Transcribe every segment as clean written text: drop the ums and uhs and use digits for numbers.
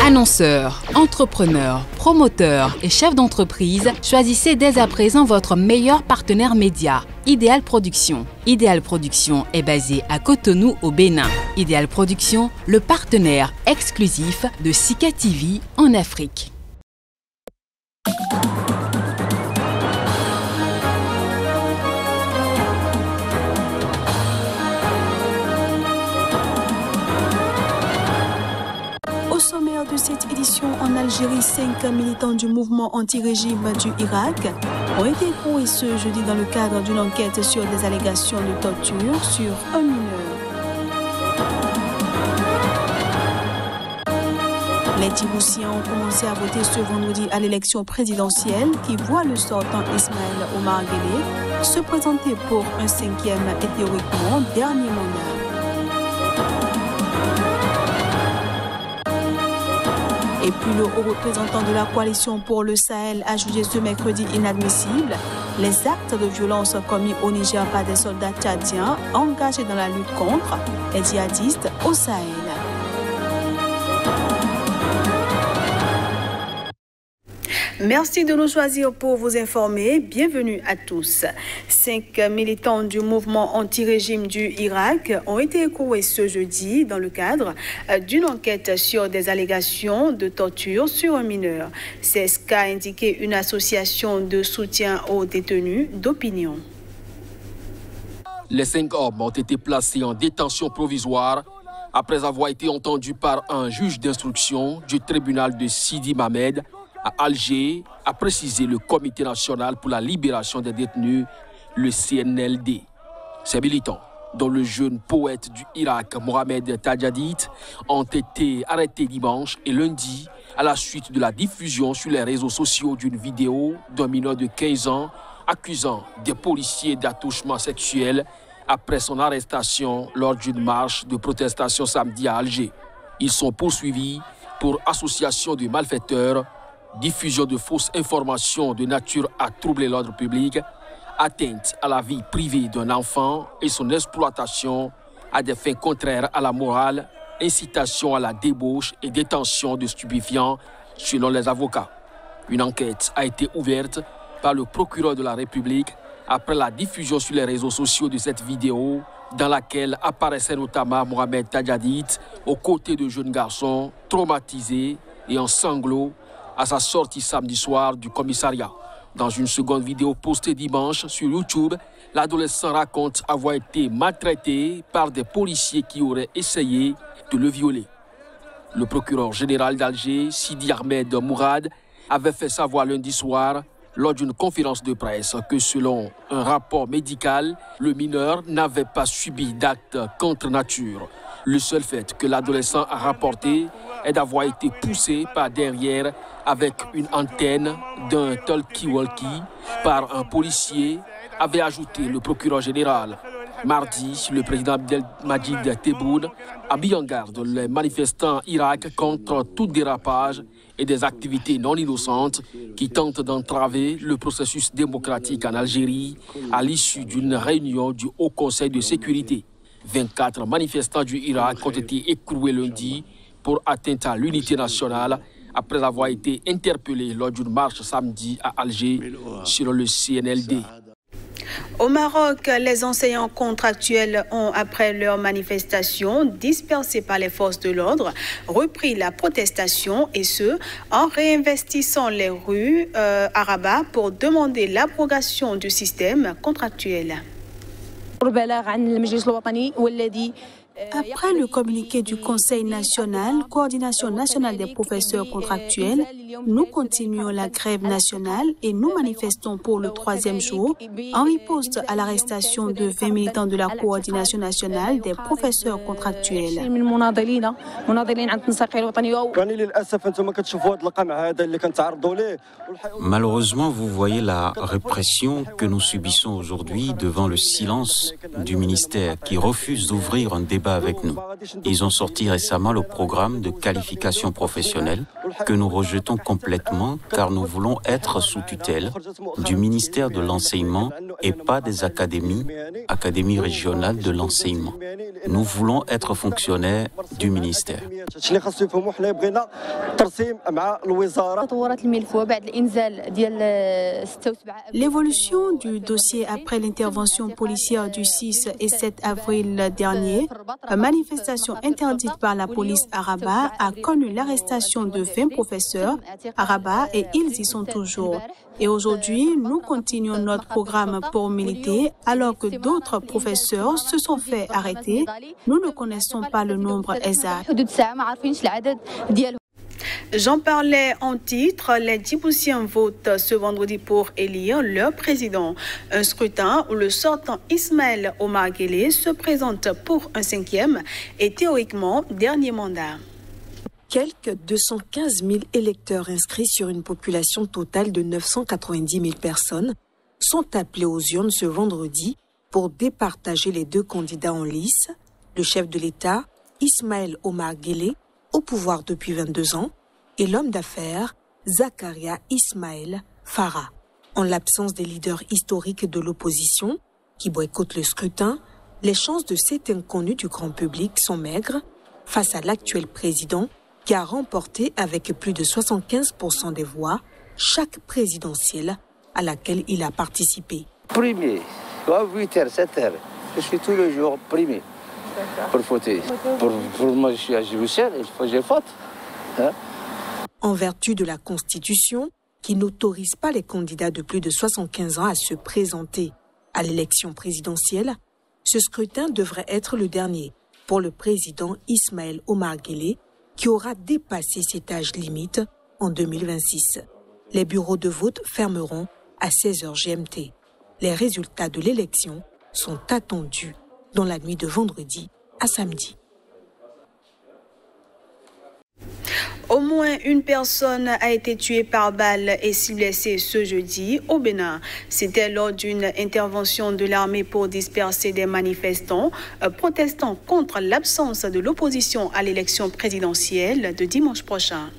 Annonceurs, entrepreneurs, promoteurs et chefs d'entreprise, choisissez dès à présent votre meilleur partenaire média, Ideal Production. Ideal Production est basé à Cotonou au Bénin. Ideal Production, le partenaire exclusif de Sika TV en Afrique. Au sommaire de cette édition, en Algérie, 5 militants du mouvement anti-régime du Irak ont été écroués ce jeudi dans le cadre d'une enquête sur des allégations de torture sur un mineur. Les Djiboutiens ont commencé à voter ce vendredi à l'élection présidentielle qui voit le sortant Ismaël Omar Guelleh se présenter pour un 5e et théoriquement dernier mandat. Et puis le haut représentant de la coalition pour le Sahel a jugé ce mercredi inadmissible les actes de violence commis au Niger par des soldats tchadiens engagés dans la lutte contre les djihadistes au Sahel. Merci de nous choisir pour vous informer. Bienvenue à tous. 5 militants du mouvement anti-régime du Irak ont été écroués ce jeudi dans le cadre d'une enquête sur des allégations de torture sur un mineur. C'est ce qu'a indiqué une association de soutien aux détenus d'opinion. Les 5 hommes ont été placés en détention provisoire après avoir été entendus par un juge d'instruction du tribunal de Sidi Mamed à Alger, a précisé le Comité national pour la libération des détenus, le CNLD. Ces militants, dont le jeune poète du Irak, Mohamed Tajadid, ont été arrêtés dimanche et lundi à la suite de la diffusion sur les réseaux sociaux d'une vidéo d'un mineur de 15 ans accusant des policiers d'attouchement sexuel après son arrestation lors d'une marche de protestation samedi à Alger. Ils sont poursuivis pour association de malfaiteurs, diffusion de fausses informations de nature à troubler l'ordre public, atteinte à la vie privée d'un enfant et son exploitation à des fins contraires à la morale, incitation à la débauche et détention de stupéfiants, selon les avocats. Une enquête a été ouverte par le procureur de la République après la diffusion sur les réseaux sociaux de cette vidéo dans laquelle apparaissait notamment Mohamed Tajadid aux côtés de jeunes garçons traumatisés et en sanglots à sa sortie samedi soir du commissariat. Dans une seconde vidéo postée dimanche sur YouTube, l'adolescent raconte avoir été maltraité par des policiers qui auraient essayé de le violer. Le procureur général d'Alger, Sidi Ahmed Mourad, avait fait savoir lundi soir lors d'une conférence de presse que selon un rapport médical, le mineur n'avait pas subi d'actes contre nature. Le seul fait que l'adolescent a rapporté est d'avoir été poussé par derrière avec une antenne d'un talkie-walkie par un policier, avait ajouté le procureur général. Mardi, le président Abdelmajid Tebboune a mis en garde les manifestants Irak contre tout dérapage et des activités non innocentes qui tentent d'entraver le processus démocratique en Algérie à l'issue d'une réunion du Haut Conseil de sécurité. 24 manifestants du Irak ont été écroués lundi pour atteinte à l'unité nationale après avoir été interpellés lors d'une marche samedi à Alger sur le CNLD. Au Maroc, les enseignants contractuels ont, après leur manifestation dispersée par les forces de l'ordre, repris la protestation et ce, en réinvestissant les rues à Rabat pour demander l'abrogation du système contractuel. Après le communiqué du Conseil national, Coordination nationale des professeurs contractuels, nous continuons la grève nationale et nous manifestons pour le 3e jour en riposte à l'arrestation de 20 militants de la Coordination nationale des professeurs contractuels. Malheureusement, vous voyez la répression que nous subissons aujourd'hui devant le silence du ministère qui refuse d'ouvrir un débat débat avec nous. Ils ont sorti récemment le programme de qualification professionnelle que nous rejetons complètement car nous voulons être sous tutelle du ministère de l'Enseignement et pas des académies régionales de l'enseignement. Nous voulons être fonctionnaires du ministère. L'évolution du dossier après l'intervention policière du 6 et 7 avril dernier, manifestation interdite par la police à Rabat, a connu l'arrestation de 20 professeurs à Rabat et ils y sont toujours. Et aujourd'hui, nous continuons notre programme pour militer alors que d'autres professeurs se sont fait arrêter. Nous ne connaissons pas le nombre exact. J'en parlais en titre, les Djiboutiens votent ce vendredi pour élire leur président. Un scrutin où le sortant Ismaël Omar Guelleh se présente pour un 5e et théoriquement dernier mandat. Quelques 215 000 électeurs inscrits sur une population totale de 990 000 personnes sont appelés aux urnes ce vendredi pour départager les deux candidats en lice, le chef de l'État, Ismaël Omar Guelleh, au pouvoir depuis 22 ans, et l'homme d'affaires, Zakaria Ismaël Farah. En l'absence des leaders historiques de l'opposition, qui boycottent le scrutin, les chances de cet inconnu du grand public sont maigres face à l'actuel président qui a remporté avec plus de 75% des voix chaque présidentielle à laquelle il a participé. Premier, à 8h, 7h, je suis tous les jours premier pour voter. Pour moi, je suis à Djiboutien, il faut que je vote. En vertu de la Constitution, qui n'autorise pas les candidats de plus de 75 ans à se présenter à l'élection présidentielle, ce scrutin devrait être le dernier pour le président Ismaël Omar Guelleh, qui aura dépassé cet âge limite en 2026. Les bureaux de vote fermeront à 16h GMT. Les résultats de l'élection sont attendus dans la nuit de vendredi à samedi. Au moins une personne a été tuée par balle et 6 blessés ce jeudi au Bénin. C'était lors d'une intervention de l'armée pour disperser des manifestants protestant contre l'absence de l'opposition à l'élection présidentielle de dimanche prochain.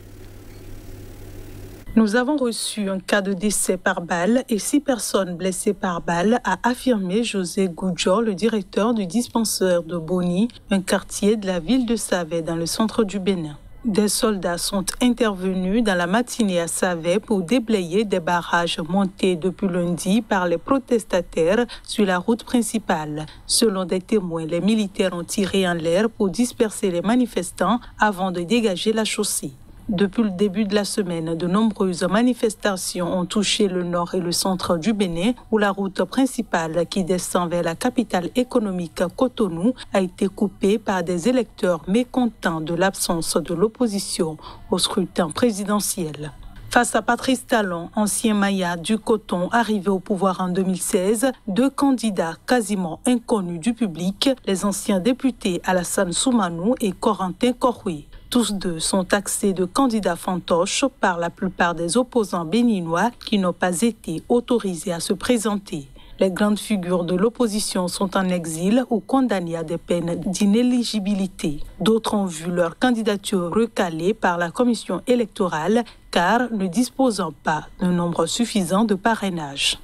Nous avons reçu un cas de décès par balle et 6 personnes blessées par balle, a affirmé José Goudjor, le directeur du dispensaire de Boni, un quartier de la ville de Savé dans le centre du Bénin. Des soldats sont intervenus dans la matinée à Savé pour déblayer des barrages montés depuis lundi par les protestataires sur la route principale. Selon des témoins, les militaires ont tiré en l'air pour disperser les manifestants avant de dégager la chaussée. Depuis le début de la semaine, de nombreuses manifestations ont touché le nord et le centre du Bénin, où la route principale qui descend vers la capitale économique Cotonou a été coupée par des électeurs mécontents de l'absence de l'opposition au scrutin présidentiel. Face à Patrice Talon, ancien Maya du coton arrivé au pouvoir en 2016, 2 candidats quasiment inconnus du public, les anciens députés Alassane Soumanou et Corentin Koroué. Tous 2 sont taxés de candidats fantoches par la plupart des opposants béninois qui n'ont pas été autorisés à se présenter. Les grandes figures de l'opposition sont en exil ou condamnées à des peines d'inéligibilité. D'autres ont vu leur candidature recalée par la commission électorale car ne disposant pas d'un nombre suffisant de parrainages.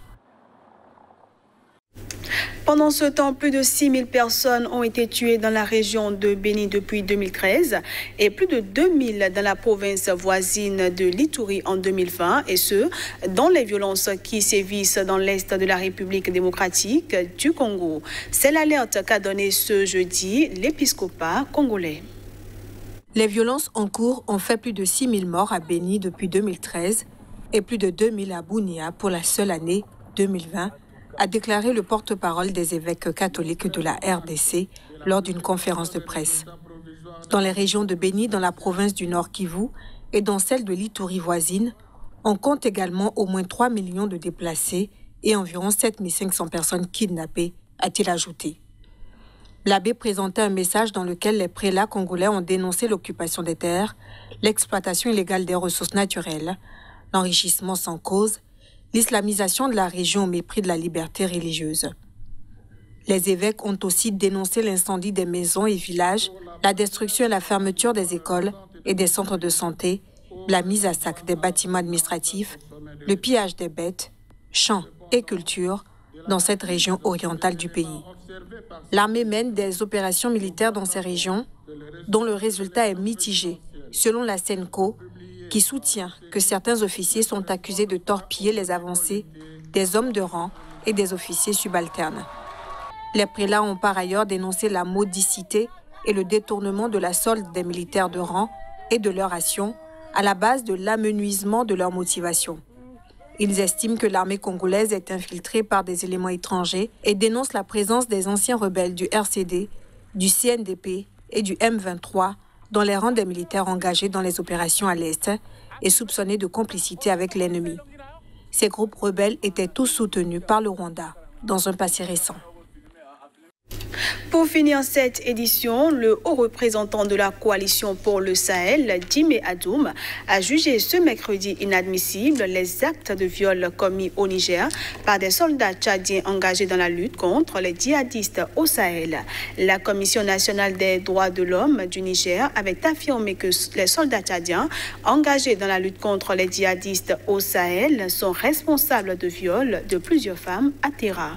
Pendant ce temps, plus de 6 000 personnes ont été tuées dans la région de Béni depuis 2013 et plus de 2 000 dans la province voisine de l'Ituri en 2020, et ce, dans les violences qui sévissent dans l'est de la République démocratique du Congo. C'est l'alerte qu'a donnée ce jeudi l'épiscopat congolais. Les violences en cours ont fait plus de 6 000 morts à Béni depuis 2013 et plus de 2 000 à Bunia pour la seule année 2020, a déclaré le porte-parole des évêques catholiques de la RDC lors d'une conférence de presse. Dans les régions de Béni, dans la province du Nord Kivu et dans celle de l'Ituri voisine, on compte également au moins 3 millions de déplacés et environ 7 500 personnes kidnappées, a-t-il ajouté. L'abbé présentait un message dans lequel les prélats congolais ont dénoncé l'occupation des terres, l'exploitation illégale des ressources naturelles, l'enrichissement sans cause, l'islamisation de la région au mépris de la liberté religieuse. Les évêques ont aussi dénoncé l'incendie des maisons et villages, la destruction et la fermeture des écoles et des centres de santé, la mise à sac des bâtiments administratifs, le pillage des bêtes, champs et cultures dans cette région orientale du pays. L'armée mène des opérations militaires dans ces régions dont le résultat est mitigé, selon la SENCO, qui soutient que certains officiers sont accusés de torpiller les avancées des hommes de rang et des officiers subalternes. Les prélats ont par ailleurs dénoncé la mendicité et le détournement de la solde des militaires de rang et de leur ration à la base de l'amenuisement de leur motivation. Ils estiment que l'armée congolaise est infiltrée par des éléments étrangers et dénoncent la présence des anciens rebelles du RCD, du CNDP et du M23 dans les rangs des militaires engagés dans les opérations à l'Est et soupçonnés de complicité avec l'ennemi. Ces groupes rebelles étaient tous soutenus par le Rwanda dans un passé récent. Pour finir cette édition, le haut représentant de la coalition pour le Sahel, Djimé Adoum, a jugé ce mercredi inadmissible les actes de viol commis au Niger par des soldats tchadiens engagés dans la lutte contre les djihadistes au Sahel. La Commission nationale des droits de l'homme du Niger avait affirmé que les soldats tchadiens engagés dans la lutte contre les djihadistes au Sahel sont responsables de viol de plusieurs femmes à Terra.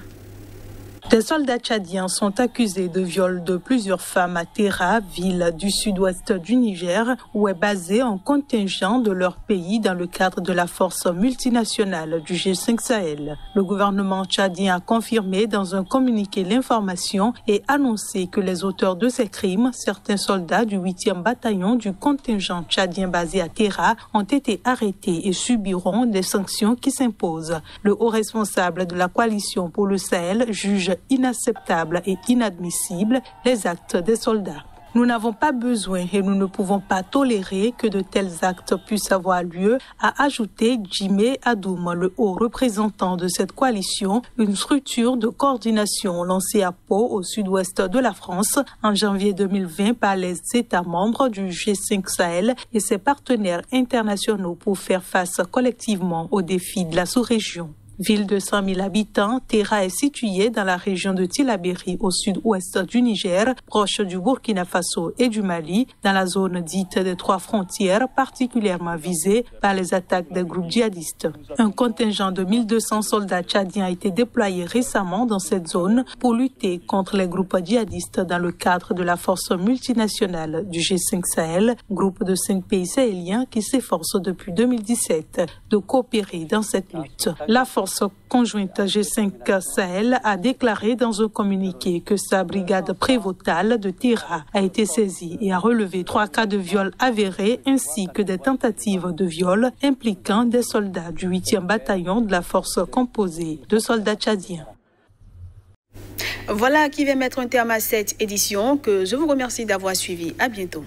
Des soldats tchadiens sont accusés de viol de plusieurs femmes à Terra, ville du sud-ouest du Niger, où est basé un contingent de leur pays dans le cadre de la force multinationale du G5 Sahel. Le gouvernement tchadien a confirmé dans un communiqué l'information et annoncé que les auteurs de ces crimes, certains soldats du 8e bataillon du contingent tchadien basé à Terra, ont été arrêtés et subiront des sanctions qui s'imposent. Le haut responsable de la coalition pour le Sahel juge inacceptable et inadmissible les actes des soldats. Nous n'avons pas besoin et nous ne pouvons pas tolérer que de tels actes puissent avoir lieu, a ajouté Djimé Adoum, le haut représentant de cette coalition, une structure de coordination lancée à Pau, au sud-ouest de la France, en janvier 2020 par les États membres du G5 Sahel et ses partenaires internationaux pour faire face collectivement aux défis de la sous-région. Ville de 100 000 habitants, Terra est située dans la région de Tillabéri au sud-ouest du Niger, proche du Burkina Faso et du Mali, dans la zone dite des trois frontières, particulièrement visée par les attaques des groupes djihadistes. Un contingent de 1200 soldats tchadiens a été déployé récemment dans cette zone pour lutter contre les groupes djihadistes dans le cadre de la force multinationale du G5 Sahel, groupe de 5 pays sahéliens qui s'efforce depuis 2017 de coopérer dans cette lutte. La force conjointe G5 Sahel a déclaré dans un communiqué que sa brigade prévôtale de Terra a été saisie et a relevé 3 cas de viol avérés ainsi que des tentatives de viol impliquant des soldats du 8e bataillon de la force composée de soldats tchadiens. Voilà qui va mettre un terme à cette édition que je vous remercie d'avoir suivi. À bientôt.